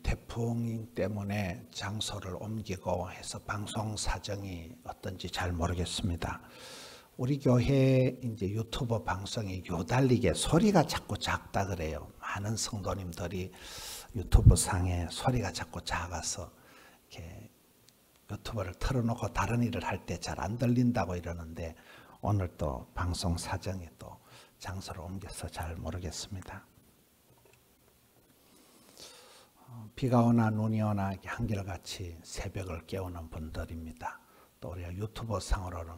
태풍 때문에 장소를 옮기고 해서 방송 사정이 어떤지 잘 모르겠습니다. 우리 교회 이제 유튜브 방송이 유달리게 소리가 자꾸 작다 그래요. 많은 성도님들이 유튜브 상에 소리가 자꾸 작아서 이렇게 유튜브를 틀어놓고 다른 일을 할 때 잘 안 들린다고 이러는데 오늘 또 방송 사정이 또 장소를 옮겨서 잘 모르겠습니다. 비가 오나 눈이 오나 한결같이 새벽을 깨우는 분들입니다. 또 우리가 유튜브 상으로는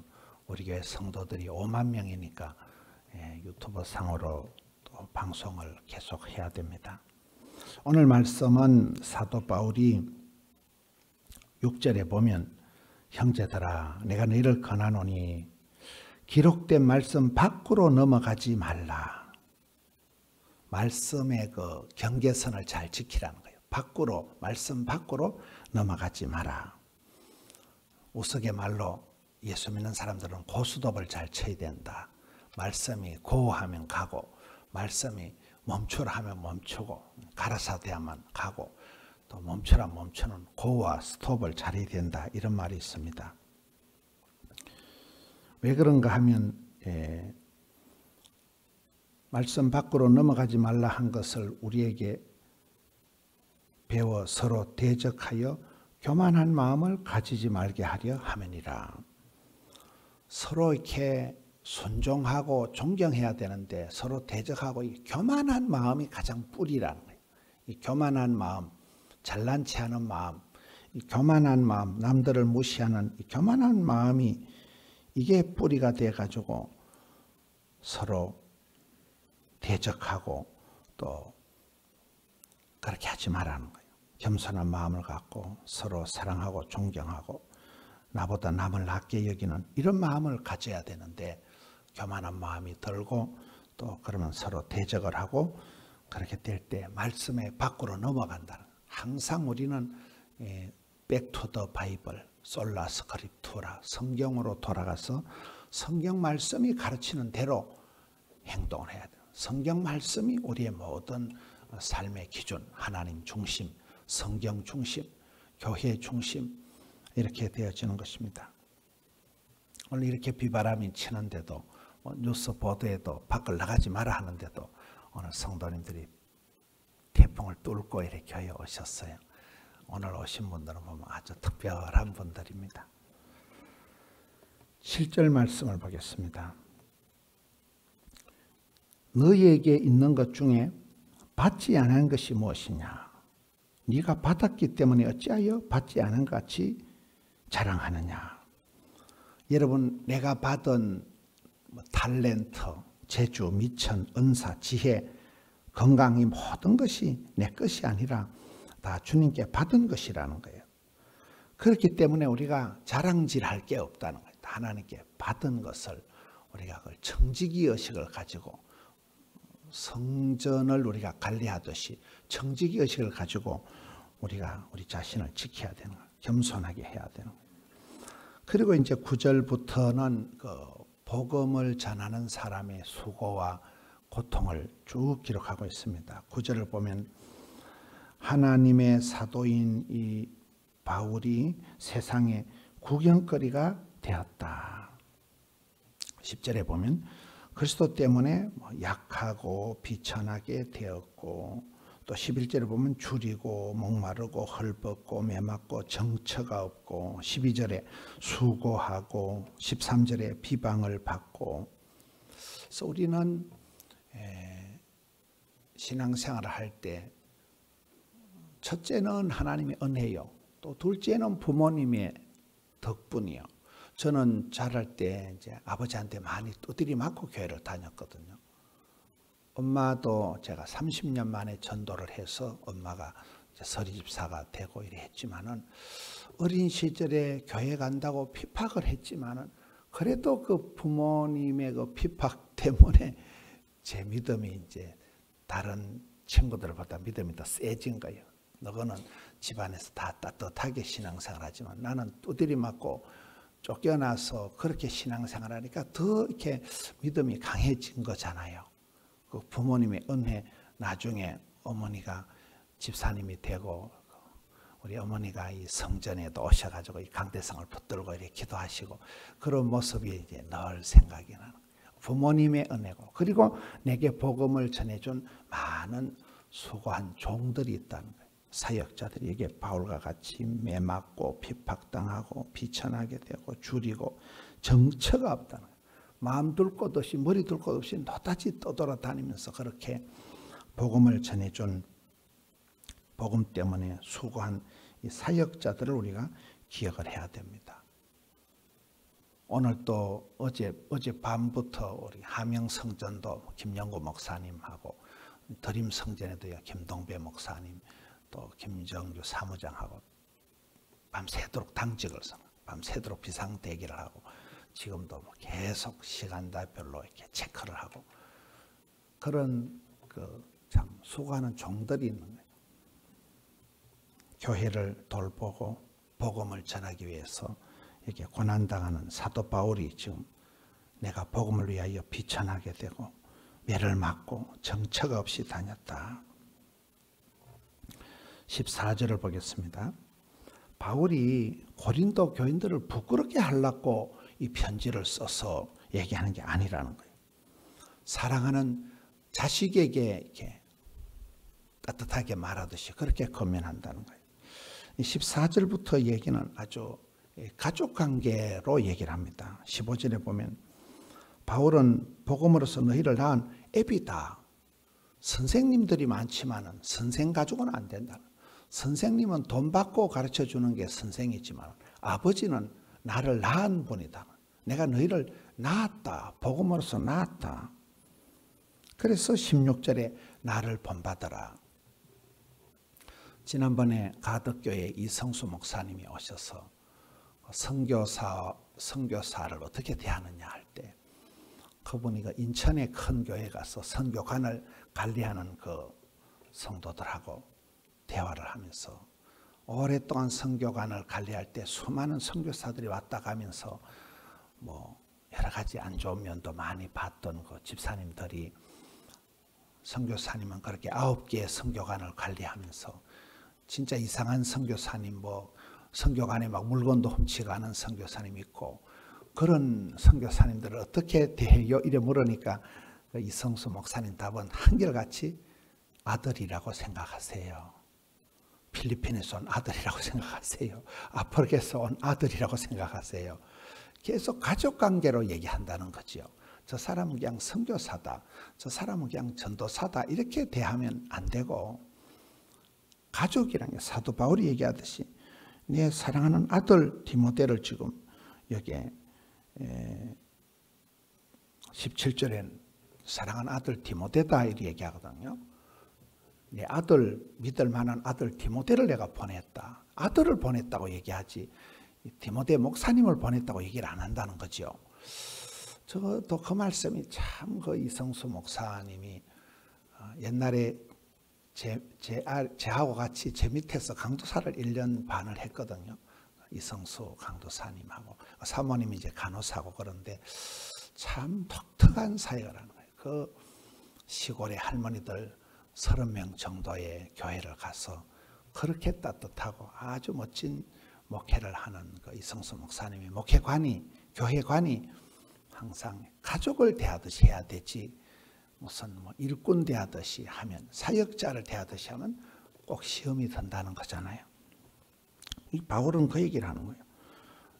우리 교회 성도들이 5만 명이니까 유튜브 상으로 또 방송을 계속 해야 됩니다. 오늘 말씀은 사도 바울이 6절에 보면 형제들아 내가 너희를 권하노니 기록된 말씀 밖으로 넘어가지 말라. 말씀의 그 경계선을 잘 지키라는 거예요. 밖으로, 말씀 밖으로 넘어가지 마라. 우스갯말로 예수 믿는 사람들은 고스톱을 잘 쳐야 된다. 말씀이 고하면 가고, 말씀이 멈추라 하면 멈추고, 가라사대하면 가고, 또 멈추라 멈추는 고와 스톱을 잘해야 된다. 이런 말이 있습니다. 왜 그런가 하면 말씀 밖으로 넘어가지 말라 한 것을 우리에게 배워 서로 대적하여 교만한 마음을 가지지 말게 하려 함이니라. 서로 이렇게 순종하고 존경해야 되는데 서로 대적하고 이 교만한 마음이 가장 뿌리라는 거예요. 이 교만한 마음, 잘난 체하는 마음, 이 교만한 마음, 남들을 무시하는 이 교만한 마음이 이게 뿌리가 돼가지고 서로 대적하고 또 그렇게 하지 말라는 거예요. 겸손한 마음을 갖고 서로 사랑하고 존경하고 나보다 남을 낮게 여기는 이런 마음을 가져야 되는데 교만한 마음이 들고 또 그러면 서로 대적을 하고 그렇게 될 때 말씀의 밖으로 넘어간다는 거예요. 항상 우리는 back to the Bible, 솔라 스크립투라 성경으로 돌아가서 성경 말씀이 가르치는 대로 행동을 해야 돼요. 성경 말씀이 우리의 모든 삶의 기준, 하나님 중심, 성경 중심, 교회 중심 이렇게 되어지는 것입니다. 오늘 이렇게 비바람이 치는데도 뉴스 보도에도 밖을 나가지 마라 하는데도 오늘 성도님들이 태풍을 뚫고 이렇게 교회에 오셨어요. 오늘 오신 분들은 보면 아주 특별한 분들입니다. 7절 말씀을 보겠습니다. 너희에게 있는 것 중에 받지 않은 것이 무엇이냐? 네가 받았기 때문에 어찌하여 받지 않은 것 같이 자랑하느냐? 여러분 내가 받은 탤런트, 재주, 미천, 은사, 지혜, 건강이 모든 것이 내 것이 아니라 다 주님께 받은 것이라는 거예요. 그렇기 때문에 우리가 자랑질할 게 없다는 거예요. 하나님께 받은 것을 우리가 그걸 청지기 의식을 가지고 성전을 우리가 관리하듯이 청지기 의식을 가지고 우리가 우리 자신을 지켜야 되는 거예요. 겸손하게 해야 되는 거예요. 그리고 이제 9절부터는 그 복음을 전하는 사람의 수고와 고통을 쭉 기록하고 있습니다. 9절을 보면 하나님의 사도인 이 바울이 세상에 구경거리가 되었다. 10절에 보면 그리스도 때문에 약하고 비천하게 되었고 또 11절에 보면 줄이고 목마르고 헐벗고 메맞고 정처가 없고 12절에 수고하고 13절에 비방을 받고 그래서 우리는 신앙생활을 할 때 첫째는 하나님의 은혜요. 또 둘째는 부모님의 덕분이요. 저는 자랄 때 이제 아버지한테 많이 두드리 맞고 교회를 다녔거든요. 엄마도 제가 30년 만에 전도를 해서 엄마가 이제 서리집사가 되고 이래 했지만은 어린 시절에 교회 간다고 핍박을 했지만은 그래도 그 부모님의 그 핍박 때문에 제 믿음이 이제 다른 친구들보다 믿음이 더 세진 거예요. 너는 집안에서 다 따뜻하게 신앙생활 하지만 나는 두드리 맞고 쫓겨나서 그렇게 신앙생활 하니까 더 이렇게 믿음이 강해진 거잖아요. 그 부모님의 은혜, 나중에 어머니가 집사님이 되고 우리 어머니가 이 성전에도 오셔가지고 이 강대상을 붙들고 이렇게 기도하시고 그런 모습이 이제 늘 생각이 나는 거예요. 부모님의 은혜고 그리고 내게 복음을 전해준 많은 수고한 종들이 있다는 거예요. 사역자들이 이게 바울과 같이 매맞고 핍박당하고 비천하게 되고 줄이고 정처가 없다는 거예요. 마음 둘 곳 없이 머리 둘 곳 없이 노다지 떠돌아다니면서 그렇게 복음을 전해준 복음 때문에 수고한 이 사역자들을 우리가 기억을 해야 됩니다. 오늘 또 어제 밤부터 우리 함영성전도 김영구 목사님하고 드림성전에도요 김동배 목사님 또 김정주 사무장하고 밤새도록 당직을 밤새도록 비상대기를 하고 지금도 계속 시간대별로 이렇게 체크를 하고 그런 참 수고하는 종들이 있는 거예요. 교회를 돌보고 복음을 전하기 위해서 이렇게 고난당하는 사도 바울이 지금 내가 복음을 위하여 비천하게 되고 매를 맞고 정처가 없이 다녔다. 14절을 보겠습니다. 바울이 고린도 교인들을 부끄럽게 하려고 이 편지를 써서 얘기하는 게 아니라는 거예요. 사랑하는 자식에게 이렇게 따뜻하게 말하듯이 그렇게 권면한다는 거예요. 14절부터 얘기는 아주 가족관계로 얘기를 합니다. 15절에 보면 바울은 복음으로서 너희를 낳은 애비다. 선생님들이 많지만 선생가족은 안 된다. 선생님은 돈 받고 가르쳐주는 게 선생이지만 아버지는 나를 낳은 분이다. 내가 너희를 낳았다. 복음으로서 낳았다. 그래서 16절에 나를 본받아라. 지난번에 가덕교회 이성수 목사님이 오셔서 선교사를 어떻게 대하느냐 할 때 그분이 인천의 큰 교회 가서 선교관을 관리하는 그 성도들하고 대화를 하면서 오랫동안 선교관을 관리할 때 수많은 선교사들이 왔다 가면서 뭐 여러 가지 안 좋은 면도 많이 봤던 그 집사님들이 선교사님은 그렇게 9개의 선교관을 관리하면서 진짜 이상한 선교사님 뭐 선교관에 막 물건도 훔치가는 선교사님 있고 그런 선교사님들을 어떻게 대해요? 이래 물으니까 이성수 목사님 답은 한결같이 아들이라고 생각하세요. 필리핀에서 온 아들이라고 생각하세요. 아프리카에서 온 아들이라고 생각하세요. 계속 가족관계로 얘기한다는 거죠. 저 사람은 그냥 선교사다. 저 사람은 그냥 전도사다. 이렇게 대하면 안 되고 가족이라는 게 사도 바울이 얘기하듯이 내 사랑하는 아들 디모데를 지금 여기에 17절엔 사랑하는 아들 디모데다 이렇게 얘기하거든요. 내 아들 믿을 만한 아들 디모데를 내가 보냈다. 아들을 보냈다고 얘기하지 디모데 목사님을 보냈다고 얘기를 안 한다는 거죠. 저도 그 말씀이 참 그 이성수 목사님이 옛날에 제하고 같이 제 밑에서 강도사를 1년 반을 했거든요. 이성수 강도사님하고 사모님이 이제 간호사고 그런데 참 독특한 사역을 하는 거예요. 그 시골의 할머니들 30명 정도의 교회를 가서 그렇게 따뜻하고 아주 멋진 목회를 하는 그 이성수 목사님이 목회관이 교회관이 항상 가족을 대하듯이 해야 되지 무슨 뭐 일꾼 대하듯이 하면 사역자를 대하듯이 하면 꼭 시험이 든다는 거잖아요. 이 바울은 그 얘기를 하는 거예요.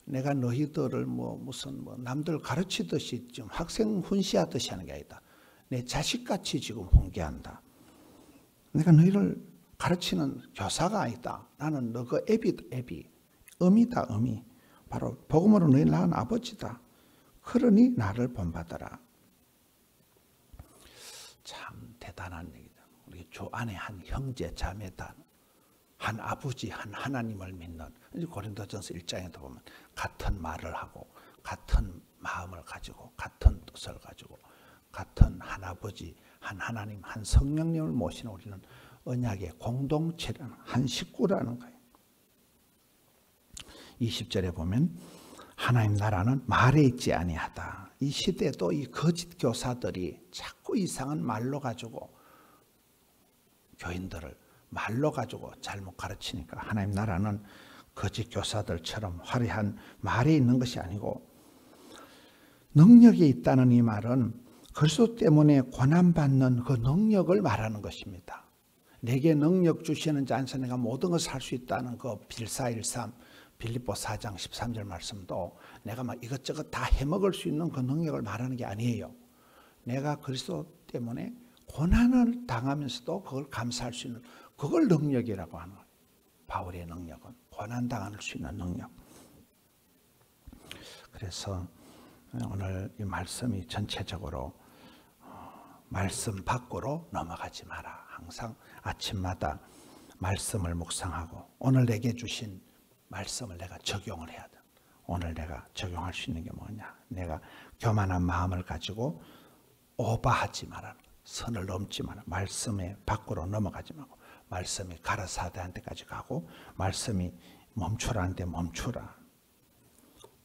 내가 너희들을 무슨 남들 가르치듯이 좀 학생 훈시하듯이 하는 게 아니다. 내 자식같이 지금 훈계한다. 내가 너희를 가르치는 교사가 아니다. 나는 너 그 애비, 어미다, 어미. 바로 복음으로 너희 낳은 아버지다. 그러니 나를 본받아라. 참 대단한 얘기다. 우리 주 안에 한 형제 자매다. 한 아버지, 한 하나님을 믿는. 고린도전서 1장에도 보면 같은 말을 하고 같은 마음을 가지고 같은 뜻을 가지고 같은 한 아버지, 한 하나님, 한 성령님을 모시는 우리는 언약의 공동체라는 한 식구라는 거예요. 20절에 보면 하나님 나라는 말에 있지 아니하다. 이 시대도 이 거짓 교사들이 자꾸 이상한 말로 가지고 교인들을 말로 가지고 잘못 가르치니까 하나님 나라는 거짓 교사들처럼 화려한 말이 있는 것이 아니고 능력이 있다는 이 말은 그리스도 때문에 고난받는 그 능력을 말하는 것입니다. 내게 능력 주시는 자 안에서 내가 모든 것을 할 수 있다는 그 빌사일삼 빌립보 4장 13절 말씀도 내가 막 이것저것 다 해먹을 수 있는 그 능력을 말하는 게 아니에요. 내가 그리스도 때문에 고난을 당하면서도 그걸 감사할 수 있는 그걸 능력이라고 하는 거예요. 바울의 능력은 고난당할 수 있는 능력. 그래서 오늘 이 말씀이 전체적으로 말씀 밖으로 넘어가지 마라. 항상 아침마다 말씀을 묵상하고 오늘 내게 주신 말씀을 내가 적용을 해야 돼. 오늘 내가 적용할 수 있는 게 뭐냐. 내가 교만한 마음을 가지고 오버하지 마라. 선을 넘지 마라. 말씀의 밖으로 넘어가지 말고 말씀이 가라사대한 데까지 가고 말씀이 멈추라는 데 멈추라.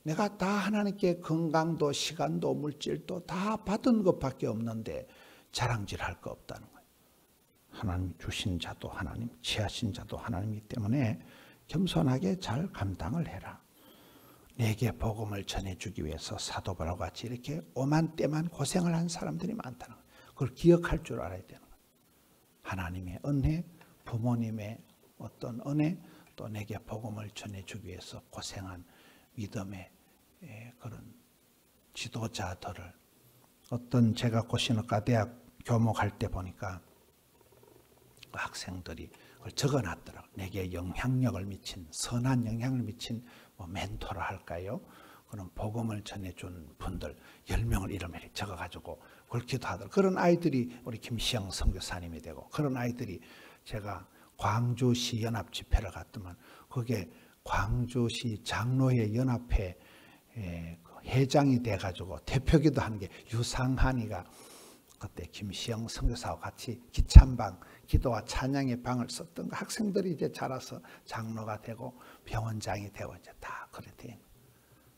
내가 다 하나님께 건강도 시간도 물질도 다 받은 것밖에 없는데 자랑질할 거 없다는 거예요. 하나님 주신 자도 하나님, 취하신 자도 하나님이기 때문에 겸손하게 잘 감당을 해라. 내게 복음을 전해주기 위해서 사도 바울과 같이 이렇게 오만 때만 고생을 한 사람들이 많다는 거예요. 그걸 기억할 줄 알아야 되는 거예요. 하나님의 은혜, 부모님의 어떤 은혜, 또 내게 복음을 전해주기 위해서 고생한 믿음의 그런 지도자들을 어떤 제가 고신학과 대학 교목할 때 보니까 그 학생들이 그걸 적어놨더라고요. 내게 영향력을 미친 선한 영향을 미친 멘토라 할까요? 그런 복음을 전해준 분들 10명을 이름을 적어가지고 그걸 기도하더라고요. 그런 아이들이 우리 김시영 선교사님이 되고 그런 아이들이 제가 광주시 연합 집회를 갔더만 그게 광주시 장로회 연합회 회장이 돼가지고 대표기도 하는 게 유상한이가 그때 김시영 선교사와 같이 기찬방 기도와 찬양의 방을 썼던 학생들이 이제 자라서 장로가 되고 병원장이 되고 이제 다 그래 돼.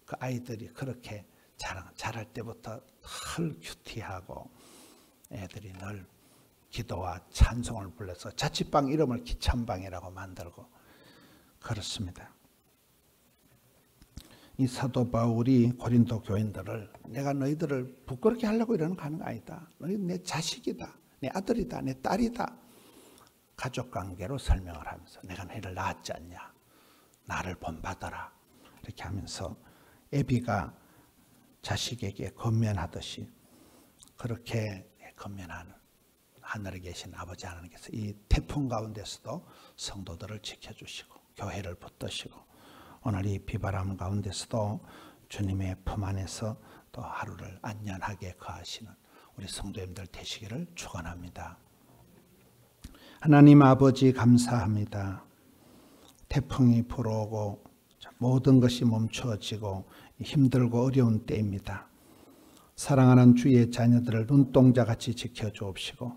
그 아이들이 그렇게 자랄 때부터 늘 큐티하고 애들이 늘 기도와 찬송을 불러서 자취방 이름을 기찬방이라고 만들고 그렇습니다. 이 사도 바울이 고린도 교인들을 내가 너희들을 부끄럽게 하려고 이러는 거 아니다. 너희 내 자식이다. 내 아들이다. 내 딸이다. 가족관계로 설명을 하면서 내가 너희를 낳았지 않냐. 나를 본받아라. 이렇게 하면서 애비가 자식에게 건면하듯이 그렇게 건면하는 하늘에 계신 아버지 하나님께서 이 태풍 가운데서도 성도들을 지켜주시고 교회를 붙드시고 오늘 이 비바람 가운데서도 주님의 품 안에서 또 하루를 안전하게 거하시는 우리 성도님들 되시기를 축원합니다. 하나님 아버지 감사합니다. 태풍이 불어오고 모든 것이 멈추어지고 힘들고 어려운 때입니다. 사랑하는 주의 자녀들을 눈동자같이 지켜주옵시고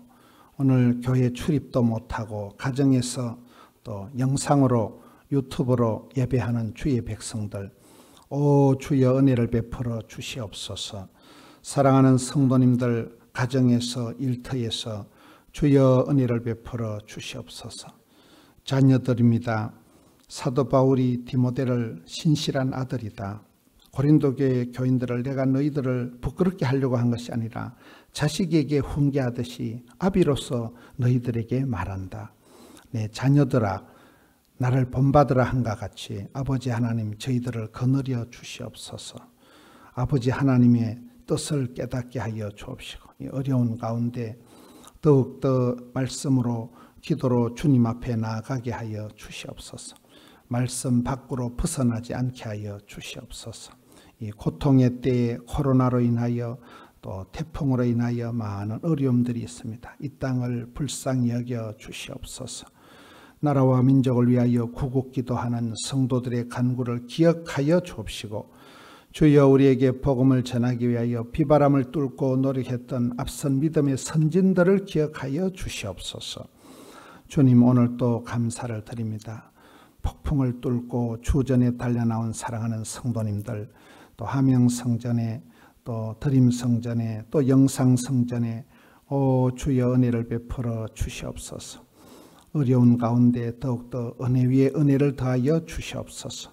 오늘 교회 출입도 못하고 가정에서 또 영상으로 유튜브로 예배하는 주의 백성들 오 주여 은혜를 베풀어 주시옵소서. 사랑하는 성도님들 가정에서 일터에서 주여 은혜를 베풀어 주시옵소서. 자녀들입니다. 사도 바울이 디모데를 신실한 아들이다. 고린도 교회 교인들을 내가 너희들을 부끄럽게 하려고 한 것이 아니라 자식에게 훈계하듯이 아비로서 너희들에게 말한다. 내 자녀들아 나를 본받으라 한과 같이 아버지 하나님 저희들을 거느려 주시옵소서. 아버지 하나님의 뜻을 깨닫게 하여 주옵시고 이 어려운 가운데 더욱더 말씀으로 기도로 주님 앞에 나아가게 하여 주시옵소서. 말씀 밖으로 벗어나지 않게 하여 주시옵소서. 이 고통의 때에 코로나로 인하여 또 태풍으로 인하여 많은 어려움들이 있습니다. 이 땅을 불쌍히 여겨 주시옵소서. 나라와 민족을 위하여 구국기도하는 성도들의 간구를 기억하여 주옵시고 주여 우리에게 복음을 전하기 위하여 비바람을 뚫고 노력했던 앞선 믿음의 선진들을 기억하여 주시옵소서. 주님 오늘 또 감사를 드립니다. 폭풍을 뚫고 주전에 달려나온 사랑하는 성도님들 또 함영성전에 또 드림성전에 또 영상성전에 오 주여 은혜를 베풀어 주시옵소서. 어려운 가운데 더욱더 은혜 위에 은혜를 더하여 주시옵소서.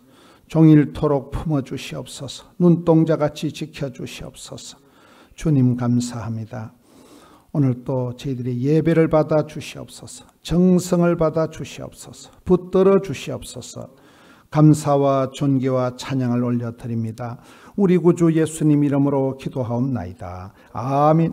종일토록 품어주시옵소서. 눈동자같이 지켜주시옵소서. 주님 감사합니다. 오늘 또 저희들이 예배를 받아 주시옵소서. 정성을 받아 주시옵소서. 붙들어 주시옵소서. 감사와 존귀와 찬양을 올려드립니다. 우리 구주 예수님 이름으로 기도하옵나이다. 아멘.